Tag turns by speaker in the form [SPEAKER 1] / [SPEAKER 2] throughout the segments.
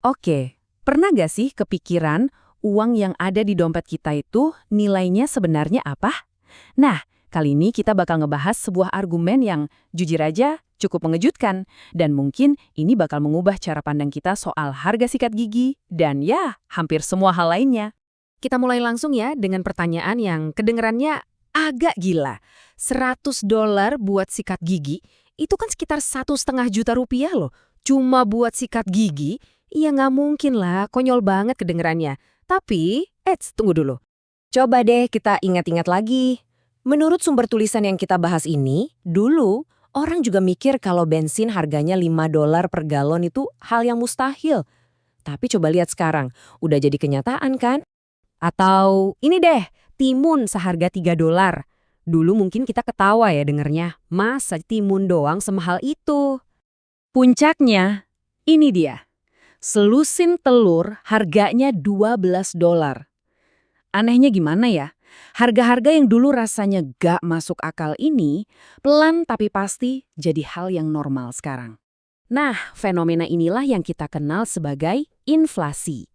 [SPEAKER 1] Oke, pernah nggak sih kepikiran uang yang ada di dompet kita itu nilainya sebenarnya apa? Nah, kali ini kita bakal ngebahas sebuah argumen yang jujur aja cukup mengejutkan. Dan mungkin ini bakal mengubah cara pandang kita soal harga sikat gigi dan ya, hampir semua hal lainnya. Kita mulai langsung ya dengan pertanyaan yang kedengerannya agak gila. $100 buat sikat gigi, itu kan sekitar 1,5 juta rupiah loh. Cuma buat sikat gigi. Iya nggak mungkin lah, konyol banget kedengerannya. Tapi, tunggu dulu. Coba deh kita ingat-ingat lagi. Menurut sumber tulisan yang kita bahas ini, dulu orang juga mikir kalau bensin harganya $5 per galon itu hal yang mustahil. Tapi coba lihat sekarang, udah jadi kenyataan kan? Atau ini deh, timun seharga $3. Dulu mungkin kita ketawa ya dengernya, masa timun doang semahal itu? Puncaknya, ini dia. Selusin telur harganya $12. Anehnya gimana ya? Harga-harga yang dulu rasanya gak masuk akal ini, pelan tapi pasti jadi hal yang normal sekarang. Nah, fenomena inilah yang kita kenal sebagai inflasi.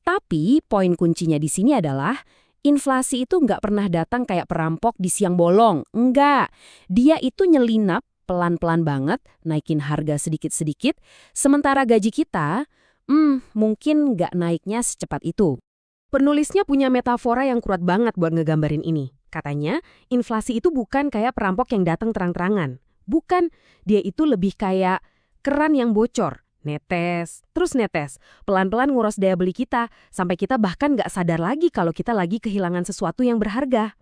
[SPEAKER 1] Tapi poin kuncinya di sini adalah, inflasi itu nggak pernah datang kayak perampok di siang bolong. Enggak. Dia itu nyelinap pelan-pelan banget, naikin harga sedikit-sedikit, sementara gaji kita mungkin nggak naiknya secepat itu. Penulisnya punya metafora yang kuat banget buat ngegambarin ini. Katanya, inflasi itu bukan kayak perampok yang datang terang-terangan. Bukan, dia itu lebih kayak keran yang bocor. Netes, terus netes. Pelan-pelan nguras daya beli kita, sampai kita bahkan nggak sadar lagi kalau kita lagi kehilangan sesuatu yang berharga.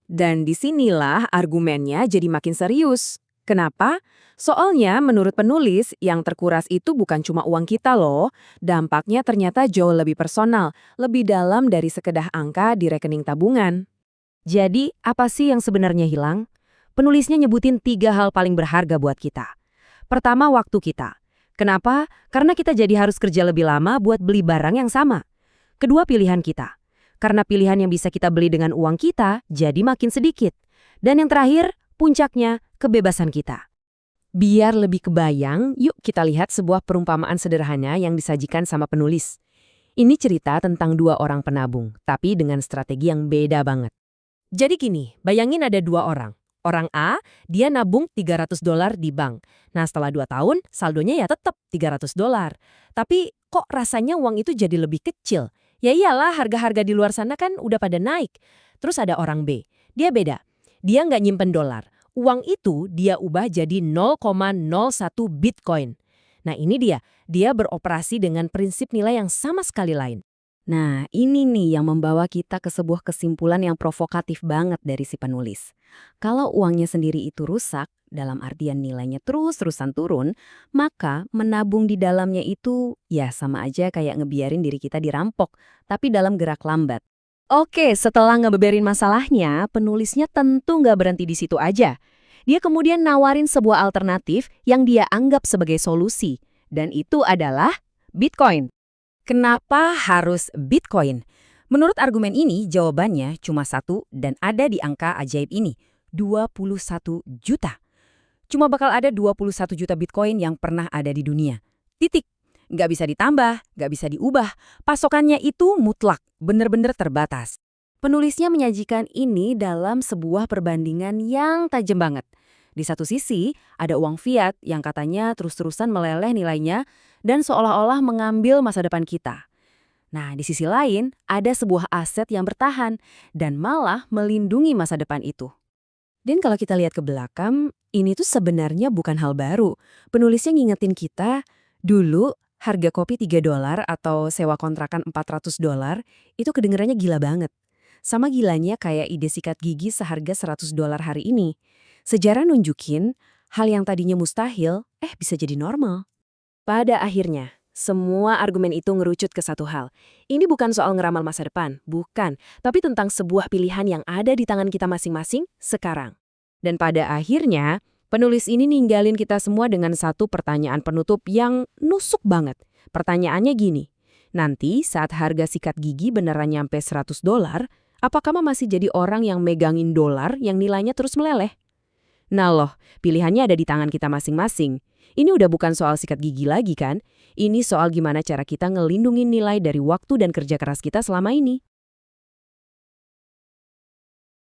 [SPEAKER 1] Dan disinilah argumennya jadi makin serius. Kenapa? Soalnya menurut penulis, yang terkuras itu bukan cuma uang kita loh. Dampaknya ternyata jauh lebih personal, lebih dalam dari sekedar angka di rekening tabungan. Jadi, apa sih yang sebenarnya hilang? Penulisnya nyebutin 3 hal paling berharga buat kita. Pertama, waktu kita. Kenapa? Karena kita jadi harus kerja lebih lama buat beli barang yang sama. Kedua, pilihan kita. Karena pilihan yang bisa kita beli dengan uang kita jadi makin sedikit. Dan yang terakhir, puncaknya, kebebasan kita. Biar lebih kebayang, yuk kita lihat sebuah perumpamaan sederhana yang disajikan sama penulis. Ini cerita tentang 2 orang penabung, tapi dengan strategi yang beda banget. Jadi gini, bayangin ada 2 orang. Orang A, dia nabung $300 di bank. Nah setelah 2 tahun, saldonya ya tetap $300. Tapi kok rasanya uang itu jadi lebih kecil? Ya iyalah, harga-harga di luar sana kan udah pada naik. Terus ada orang B, dia beda. Dia nggak nyimpen dolar. Uang itu dia ubah jadi 0,01 Bitcoin. Nah ini dia beroperasi dengan prinsip nilai yang sama sekali lain. Nah ini nih yang membawa kita ke sebuah kesimpulan yang provokatif banget dari si penulis. Kalau uangnya sendiri itu rusak, dalam artian nilainya terus-terusan turun, maka menabung di dalamnya itu ya sama aja kayak ngebiarin diri kita dirampok, tapi dalam gerak lambat. Oke, setelah ngebeberin masalahnya, penulisnya tentu nggak berhenti di situ aja. Dia kemudian nawarin sebuah alternatif yang dia anggap sebagai solusi. Dan itu adalah Bitcoin. Kenapa harus Bitcoin? Menurut argumen ini, jawabannya cuma satu dan ada di angka ajaib ini, 21 juta. Cuma bakal ada 21 juta Bitcoin yang pernah ada di dunia. Titik. Nggak bisa ditambah, nggak bisa diubah. Pasokannya itu mutlak, bener-bener terbatas. Penulisnya menyajikan ini dalam sebuah perbandingan yang tajam banget. Di satu sisi, ada uang fiat yang katanya terus-terusan meleleh nilainya dan seolah-olah mengambil masa depan kita. Nah, di sisi lain, ada sebuah aset yang bertahan dan malah melindungi masa depan itu. Dan kalau kita lihat ke belakang, ini tuh sebenarnya bukan hal baru. Penulisnya ngingetin kita, dulu harga kopi $3 atau sewa kontrakan $400 itu kedengarannya gila banget. Sama gilanya kayak ide sikat gigi seharga $100 hari ini. Sejarah nunjukin hal yang tadinya mustahil, bisa jadi normal. Pada akhirnya, semua argumen itu ngerucut ke satu hal. Ini bukan soal ngeramal masa depan, bukan. Tapi tentang sebuah pilihan yang ada di tangan kita masing-masing sekarang. Dan pada akhirnya, penulis ini ninggalin kita semua dengan satu pertanyaan penutup yang nusuk banget. Pertanyaannya gini, nanti saat harga sikat gigi beneran nyampe $100, apa kamu masih jadi orang yang megangin dolar yang nilainya terus meleleh? Nah loh, pilihannya ada di tangan kita masing-masing. Ini udah bukan soal sikat gigi lagi kan? Ini soal gimana cara kita ngelindungin nilai dari waktu dan kerja keras kita selama ini.